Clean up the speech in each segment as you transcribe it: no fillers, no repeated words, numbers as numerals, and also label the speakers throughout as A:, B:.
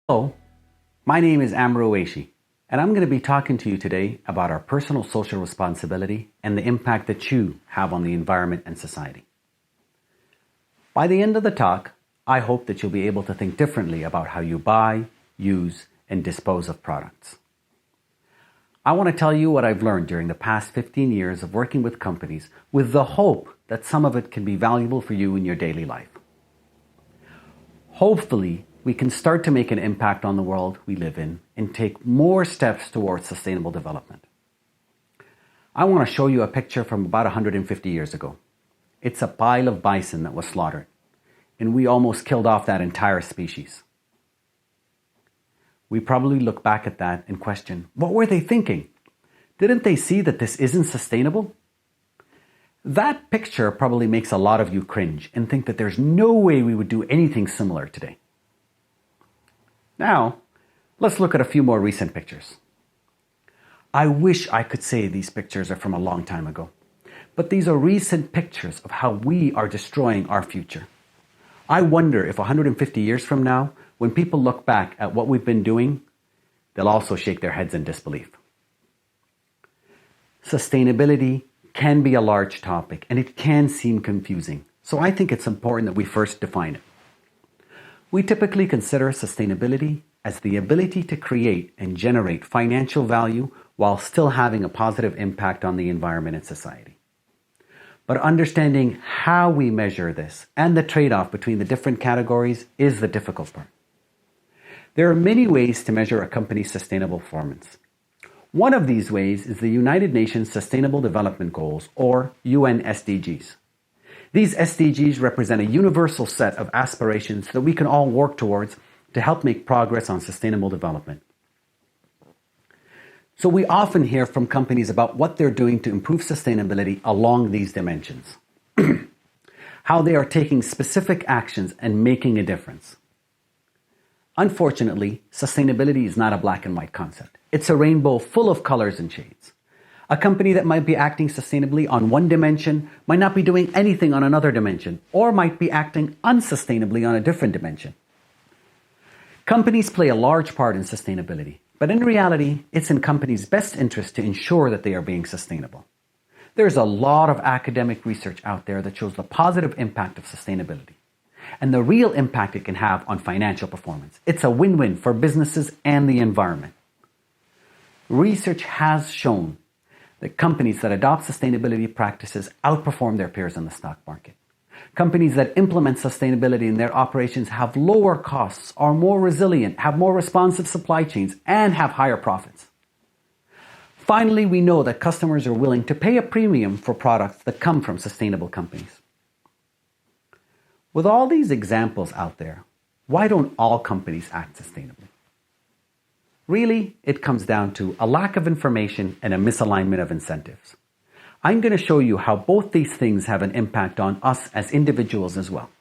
A: Hello, my name is Amrou Awaysheh, and I'm going to be talking to you today about our personal social responsibility and the impact that you have on the environment and society. By the end of the talk, I hope that you'll be able to think differently about how you buy, use, and dispose of products. I want to tell you what I've learned during the past 15 years of working with companies with the hope that some of it can be valuable for you in your daily life. Hopefully, we can start to make an impact on the world we live in and take more steps towards sustainable development. I want to show you a picture from about 150 years ago. It's a pile of bison that was slaughtered, and we almost killed off that entire species. We probably look back at that and question, what were they thinking? Didn't they see that this isn't sustainable? That picture probably makes a lot of you cringe and think that there's no way we would do anything similar today. Now, let's look at a few more recent pictures. I wish I could say these pictures are from a long time ago, but these are recent pictures of how we are destroying our future. I wonder if 150 years from now, when people look back at what we've been doing, they'll also shake their heads in disbelief. Sustainability can be a large topic and it can seem confusing, so I think it's important that we first define it. We typically consider sustainability as the ability to create and generate financial value while still having a positive impact on the environment and society. But understanding how we measure this and the trade-off between the different categories is the difficult part. There are many ways to measure a company's sustainable performance. One of these ways is the United Nations Sustainable Development Goals, or UN SDGs. These SDGs represent a universal set of aspirations that we can all work towards to help make progress on sustainable development. So we often hear from companies about what they're doing to improve sustainability along these dimensions. How they are taking specific actions and making a difference. Unfortunately, sustainability is not a black and white concept. It's a rainbow full of colors and shades. A company that might be acting sustainably on one dimension might not be doing anything on another dimension, or might be acting unsustainably on a different dimension. Companies play a large part in sustainability, but in reality, it's in companies' best interest to ensure that they are being sustainable. There's a lot of academic research out there that shows the positive impact of sustainability and the real impact it can have on financial performance. It's a win-win for businesses and the environment. Research has shown that companies that adopt sustainability practices outperform their peers in the stock market. Companies that implement sustainability in their operations have lower costs, are more resilient, have more responsive supply chains, and have higher profits. Finally, we know that customers are willing to pay a premium for products that come from sustainable companies. With all these examples out there, why don't all companies act sustainably? Really, it comes down to a lack of information and a misalignment of incentives. I'm going to show you how both these things have an impact on us as individuals as well.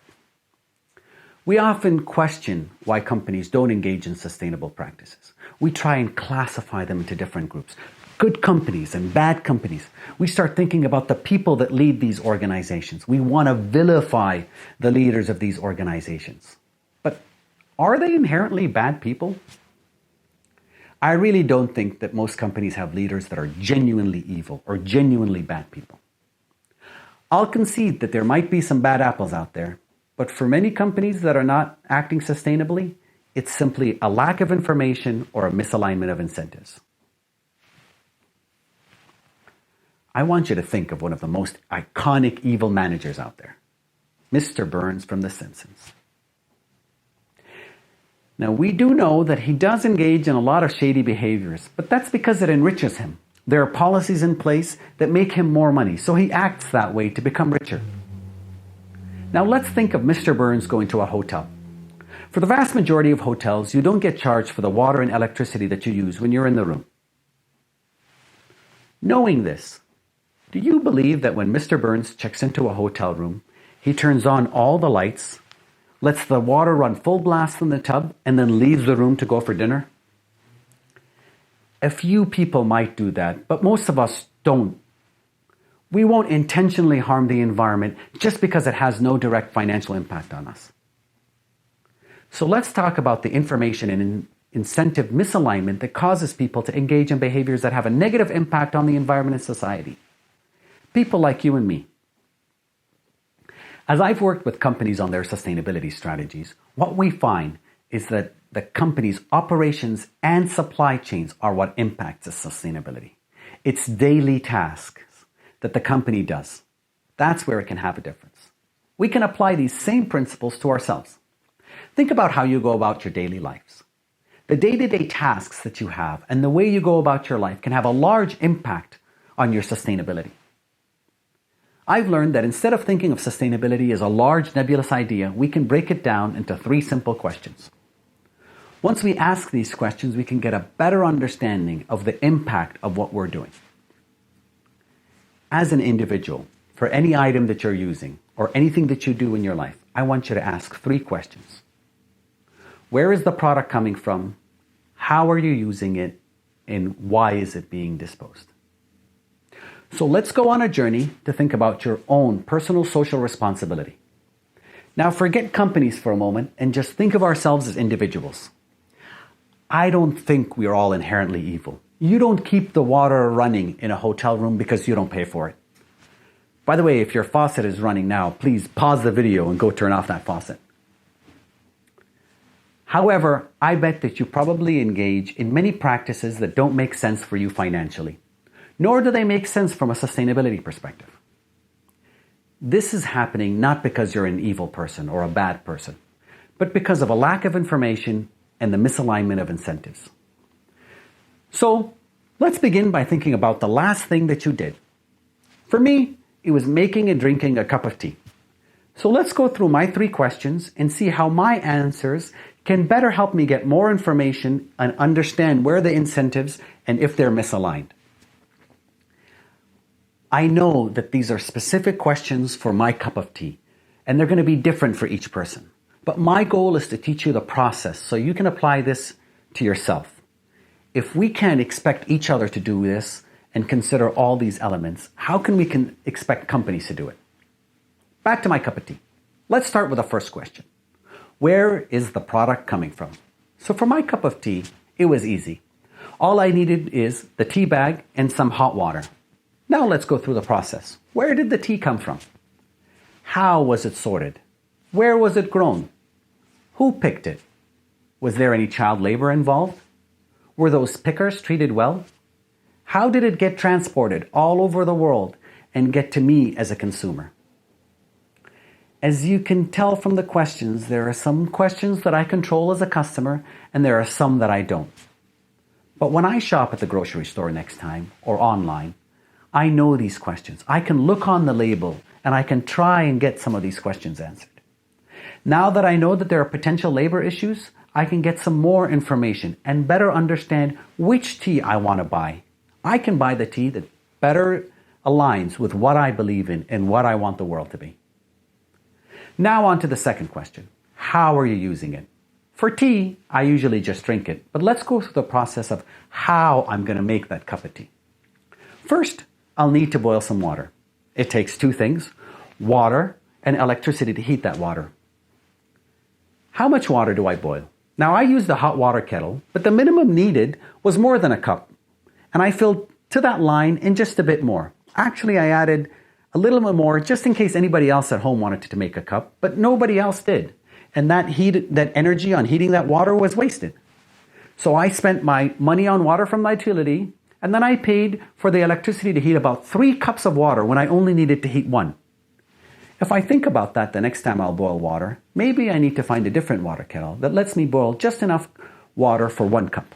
A: We often question why companies don't engage in sustainable practices. We try and classify them into different groups. Good companies and bad companies. We start thinking about the people that lead these organizations. We want to vilify the leaders of these organizations. But are they inherently bad people? I really don't think that most companies have leaders that are genuinely evil or genuinely bad people. I'll concede that there might be some bad apples out there, but for many companies that are not acting sustainably, it's simply a lack of information or a misalignment of incentives. I want you to think of one of the most iconic evil managers out there, Mr. Burns from The Simpsons. Now, we do know that he does engage in a lot of shady behaviors, but that's because it enriches him. There are policies in place that make him more money, so he acts that way to become richer. Now, let's think of Mr. Burns going to a hotel. For the vast majority of hotels, you don't get charged for the water and electricity that you use when you're in the room. Knowing this, do you believe that when Mr. Burns checks into a hotel room, he turns on all the lights, lets the water run full blast from the tub, and then leaves the room to go for dinner? A few people might do that, but most of us don't. We won't intentionally harm the environment just because it has no direct financial impact on us. So let's talk about the information and incentive misalignment that causes people to engage in behaviors that have a negative impact on the environment and society. People like you and me. As I've worked with companies on their sustainability strategies, what we find is that the company's operations and supply chains are what impacts its sustainability. It's daily tasks that the company does. That's where it can have a difference. We can apply these same principles to ourselves. Think about how you go about your daily lives. The day-to-day tasks that you have and the way you go about your life can have a large impact on your sustainability. I've learned that instead of thinking of sustainability as a large nebulous idea, we can break it down into 3 simple questions. Once we ask these questions, we can get a better understanding of the impact of what we're doing. As an individual, for any item that you're using or anything that you do in your life, I want you to ask 3 questions. Where is the product coming from? How are you using it? And why is it being disposed? So let's go on a journey to think about your own personal social responsibility. Now forget companies for a moment and just think of ourselves as individuals. I don't think we're all inherently evil. You don't keep the water running in a hotel room because you don't pay for it. By the way, if your faucet is running now, please pause the video and go turn off that faucet. However, I bet that you probably engage in many practices that don't make sense for you financially, nor do they make sense from a sustainability perspective. This is happening not because you're an evil person or a bad person, but because of a lack of information and the misalignment of incentives. So, let's begin by thinking about the last thing that you did. For me, it was making and drinking a cup of tea. So let's go through my 3 questions and see how my answers can better help me get more information and understand where the incentives and if they're misaligned. I know that these are specific questions for my cup of tea, and they're going to be different for each person. But my goal is to teach you the process so you can apply this to yourself. If we can't expect each other to do this and consider all these elements, how can we expect companies to do it? Back to my cup of tea. Let's start with the first question. Where is the product coming from? So for my cup of tea, it was easy. All I needed is the tea bag and some hot water. Now let's go through the process. Where did the tea come from? How was it sorted? Where was it grown? Who picked it? Was there any child labor involved? Were those pickers treated well? How did it get transported all over the world and get to me as a consumer? As you can tell from the questions, there are some questions that I control as a customer and there are some that I don't. But when I shop at the grocery store next time or online, I know these questions. I can look on the label and I can try and get some of these questions answered. Now that I know that there are potential labor issues, I can get some more information and better understand which tea I want to buy. I can buy the tea that better aligns with what I believe in and what I want the world to be. Now on to the second question. How are you using it? For tea, I usually just drink it, but let's go through the process of how I'm going to make that cup of tea. First, I'll need to boil some water. It takes 2 things, water and electricity to heat that water. How much water do I boil? Now I use the hot water kettle, but the minimum needed was more than a cup. And I filled to that line and just a bit more. Actually, I added a little bit more just in case anybody else at home wanted to make a cup, but nobody else did. And that energy on heating that water was wasted. So I spent my money on water from my utility, and then I paid for the electricity to heat about 3 cups of water when I only needed to heat 1. If I think about that the next time I'll boil water, maybe I need to find a different water kettle that lets me boil just enough water for 1 cup.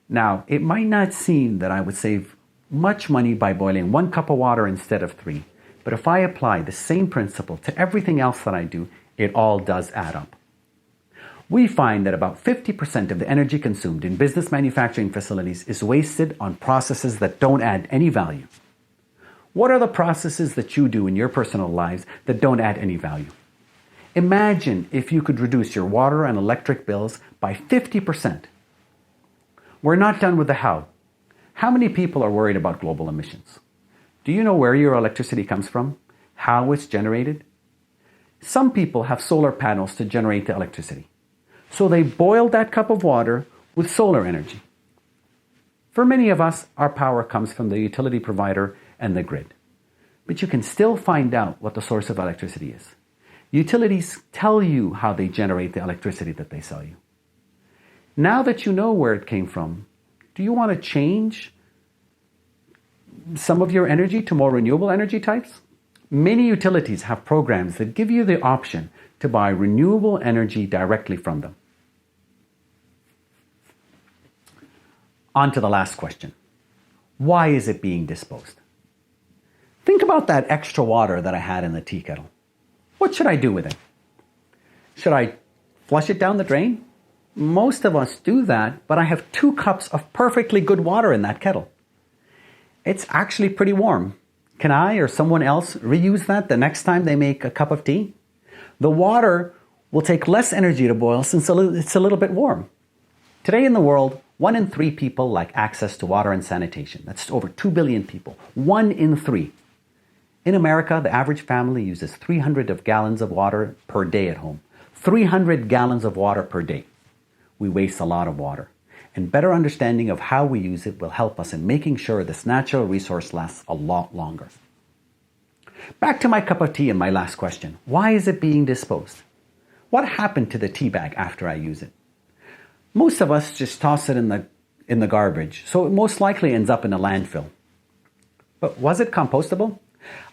A: Now, it might not seem that I would save much money by boiling 1 cup of water instead of 3, but if I apply the same principle to everything else that I do, it all does add up. We find that about 50% of the energy consumed in business manufacturing facilities is wasted on processes that don't add any value. What are the processes that you do in your personal lives that don't add any value? Imagine if you could reduce your water and electric bills by 50%. We're not done with the how. How many people are worried about global emissions? Do you know where your electricity comes from? How it's generated? Some people have solar panels to generate the electricity. So they boil that cup of water with solar energy. For many of us, our power comes from the utility provider and the grid. But you can still find out what the source of electricity is. Utilities tell you how they generate the electricity that they sell you. Now that you know where it came from, do you want to change some of your energy to more renewable energy types? Many utilities have programs that give you the option to buy renewable energy directly from them. On to the last question. Why is it being disposed? Think about that extra water that I had in the tea kettle. What should I do with it? Should I flush it down the drain? Most of us do that, but I have 2 cups of perfectly good water in that kettle. It's actually pretty warm. Can I or someone else reuse that the next time they make a cup of tea? The water will take less energy to boil since it's a little bit warm. Today in the world, 1 in 3 people lack access to water and sanitation. That's over 2 billion people. 1 in 3. In America, the average family uses 300 gallons of water per day at home. 300 gallons of water per day. We waste a lot of water. And better understanding of how we use it will help us in making sure this natural resource lasts a lot longer. Back to my cup of tea and my last question. Why is it being disposed? What happened to the tea bag after I use it? Most of us just toss it in the garbage, so it most likely ends up in a landfill. But was it compostable?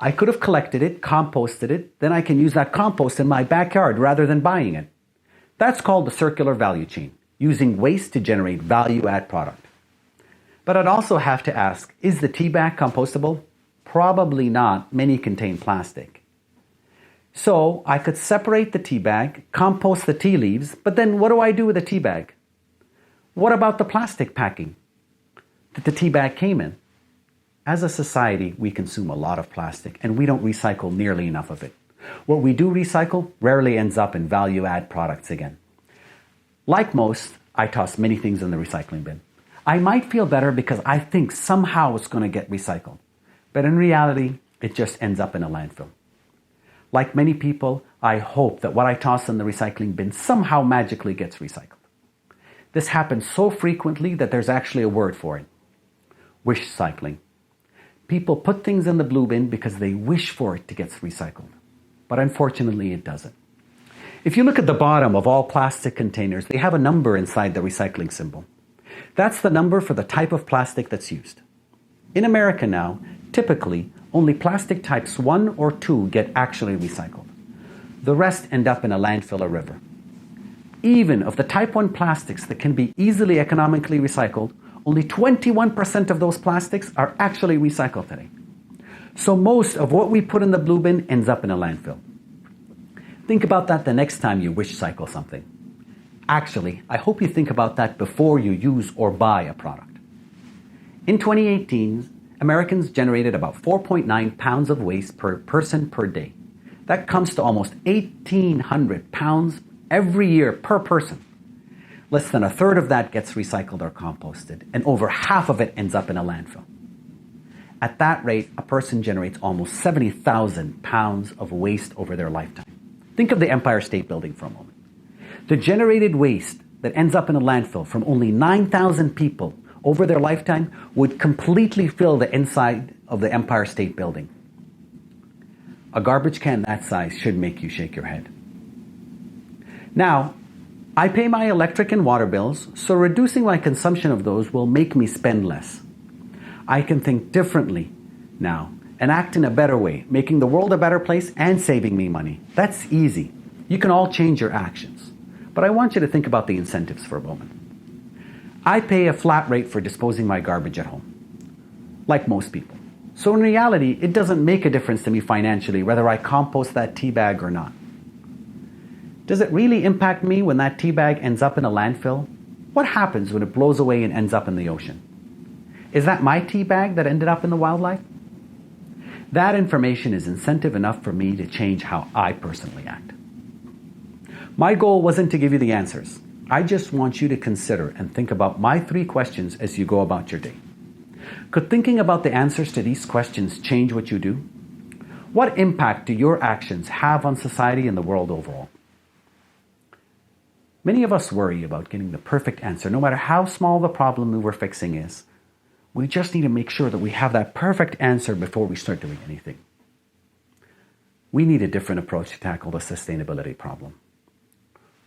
A: I could have collected it, composted it, then I can use that compost in my backyard rather than buying it. That's called the circular value chain, using waste to generate value-add product. But I'd also have to ask, is the tea bag compostable? Probably not. Many contain plastic. So I could separate the tea bag, compost the tea leaves, but then what do I do with the tea bag? What about the plastic packing that the tea bag came in? As a society, we consume a lot of plastic and we don't recycle nearly enough of it. What we do recycle rarely ends up in value-add products again. Like most, I toss many things in the recycling bin. I might feel better because I think somehow it's going to get recycled. But in reality, it just ends up in a landfill. Like many people, I hope that what I toss in the recycling bin somehow magically gets recycled. This happens so frequently that there's actually a word for it. Wish cycling. People put things in the blue bin because they wish for it to get recycled. But unfortunately, it doesn't. If you look at the bottom of all plastic containers, they have a number inside the recycling symbol. That's the number for the type of plastic that's used. In America now, typically, only plastic types 1 or 2 get actually recycled. The rest end up in a landfill or river. Even of the type 1 plastics that can be easily economically recycled, only 21% of those plastics are actually recycled today. So most of what we put in the blue bin ends up in a landfill. Think about that the next time you wish cycle something. Actually, I hope you think about that before you use or buy a product. In 2018, Americans generated about 4.9 pounds of waste per person per day. That comes to almost 1,800 pounds every year per person. Less than a third of that gets recycled or composted, and over half of it ends up in a landfill. At that rate, a person generates almost 70,000 pounds of waste over their lifetime. Think of the Empire State Building for a moment. The generated waste that ends up in a landfill from only 9,000 people over their lifetime would completely fill the inside of the Empire State Building. A garbage can that size should make you shake your head. Now, I pay my electric and water bills, so reducing my consumption of those will make me spend less. I can think differently now and act in a better way, making the world a better place and saving me money. That's easy. You can all change your actions. But I want you to think about the incentives for a moment. I pay a flat rate for disposing my garbage at home, like most people. So in reality, it doesn't make a difference to me financially whether I compost that tea bag or not. Does it really impact me when that tea bag ends up in a landfill? What happens when it blows away and ends up in the ocean? Is that my tea bag that ended up in the wildlife? That information is incentive enough for me to change how I personally act. My goal wasn't to give you the answers. I just want you to consider and think about my 3 questions as you go about your day. Could thinking about the answers to these questions change what you do? What impact do your actions have on society and the world overall? Many of us worry about getting the perfect answer, no matter how small the problem we're fixing is. We just need to make sure that we have that perfect answer before we start doing anything. We need a different approach to tackle the sustainability problem.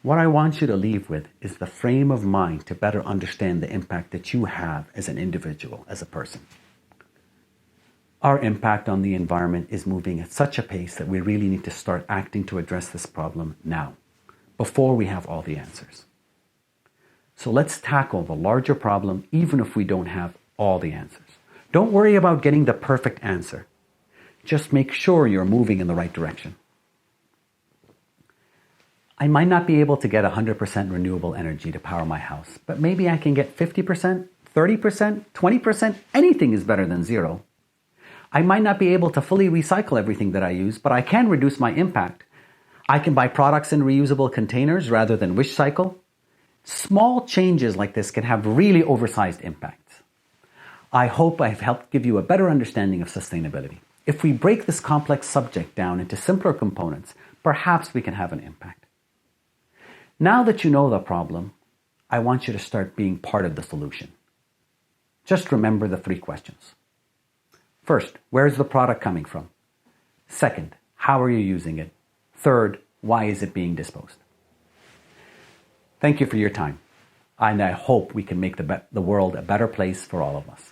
A: What I want you to leave with is the frame of mind to better understand the impact that you have as an individual, as a person. Our impact on the environment is moving at such a pace that we really need to start acting to address this problem now, before we have all the answers. So let's tackle the larger problem even if we don't have all the answers. Don't worry about getting the perfect answer. Just make sure you're moving in the right direction. I might not be able to get 100% renewable energy to power my house, but maybe I can get 50%, 30%, 20%, anything is better than zero. I might not be able to fully recycle everything that I use, but I can reduce my impact. I can buy products in reusable containers rather than wish cycle. Small changes like this can have really oversized impacts. I hope I've helped give you a better understanding of sustainability. If we break this complex subject down into simpler components, perhaps we can have an impact. Now that you know the problem, I want you to start being part of the solution. Just remember the 3 questions. First, where is the product coming from? Second, how are you using it? Third, why is it being disposed? Thank you for your time, and I hope we can make the world a better place for all of us.